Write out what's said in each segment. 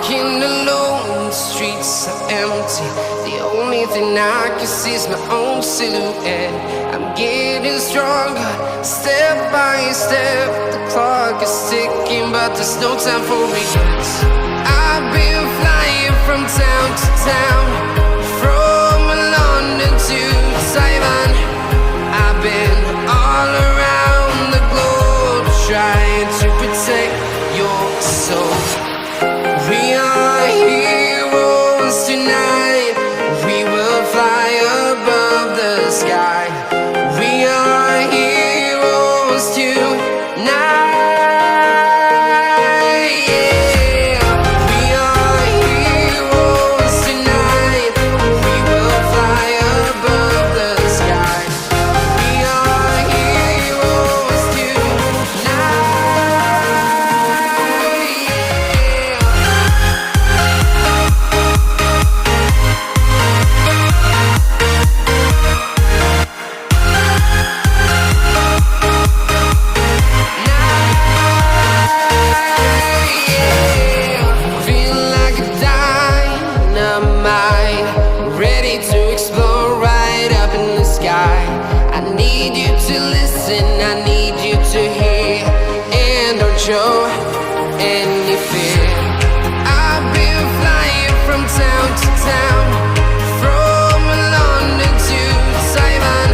walking alone, the streets are empty. The only thing I can see is my own silhouette. I'm getting stronger, step by step. The clock is ticking, but there's no time for regrets. I've been flying from town to town, from London to Taiwan. I've been all around the globe, trying to protect your soul. We are heroes tonight. We will fly above the sky. We are heroes tonight. Yeah. We are heroes tonight. We will fly above the sky. We are heroes show any fear. I've been flying from town to town, from London to Taiwan.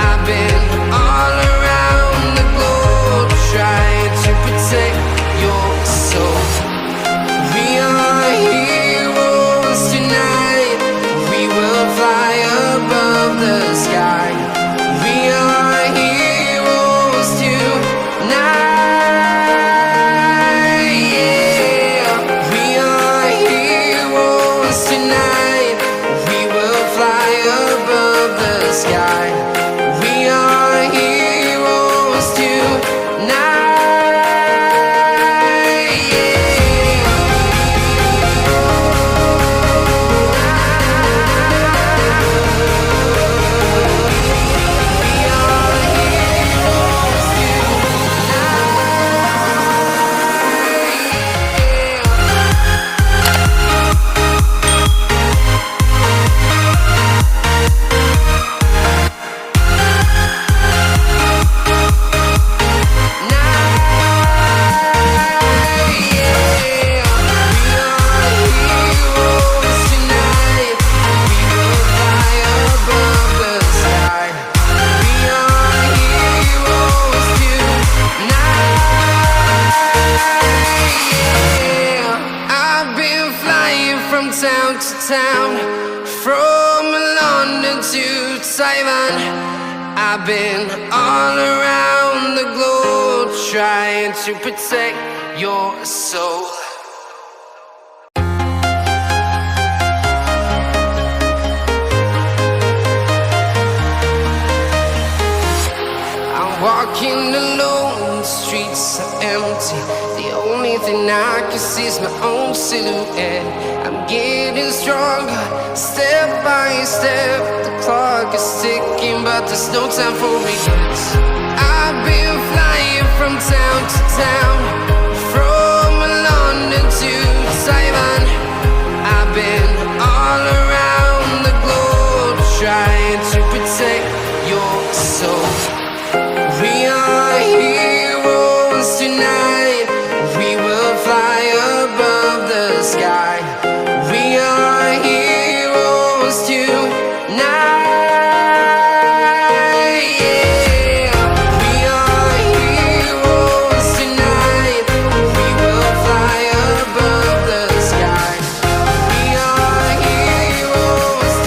I've been all around the globe, trying to protect your soul. We are heroes tonight. We will fly above the sky. We are heroes tonight. Town to town, from London to Taiwan. I've been all around the globe, trying to protect your soul. I'm walking alone, the streets are empty. The only thing I can see is my own silhouette. I'm getting stronger, step by step. The clock is ticking, but there's no time for regrets. I've been flying from town to town, from London to Taiwan. I've been all around the globe, trying to protect your soul. We are heroes tonight. We will fly above the sky. We are heroes tonight. Yeah. We are heroes tonight. We will fly above the sky. We are heroes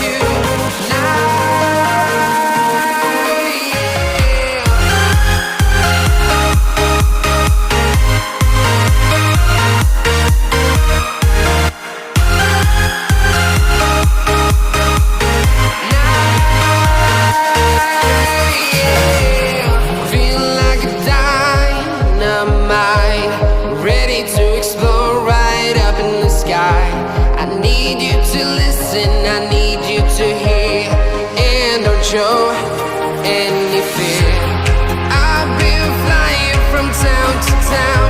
show any fear. I've been flying from town to town.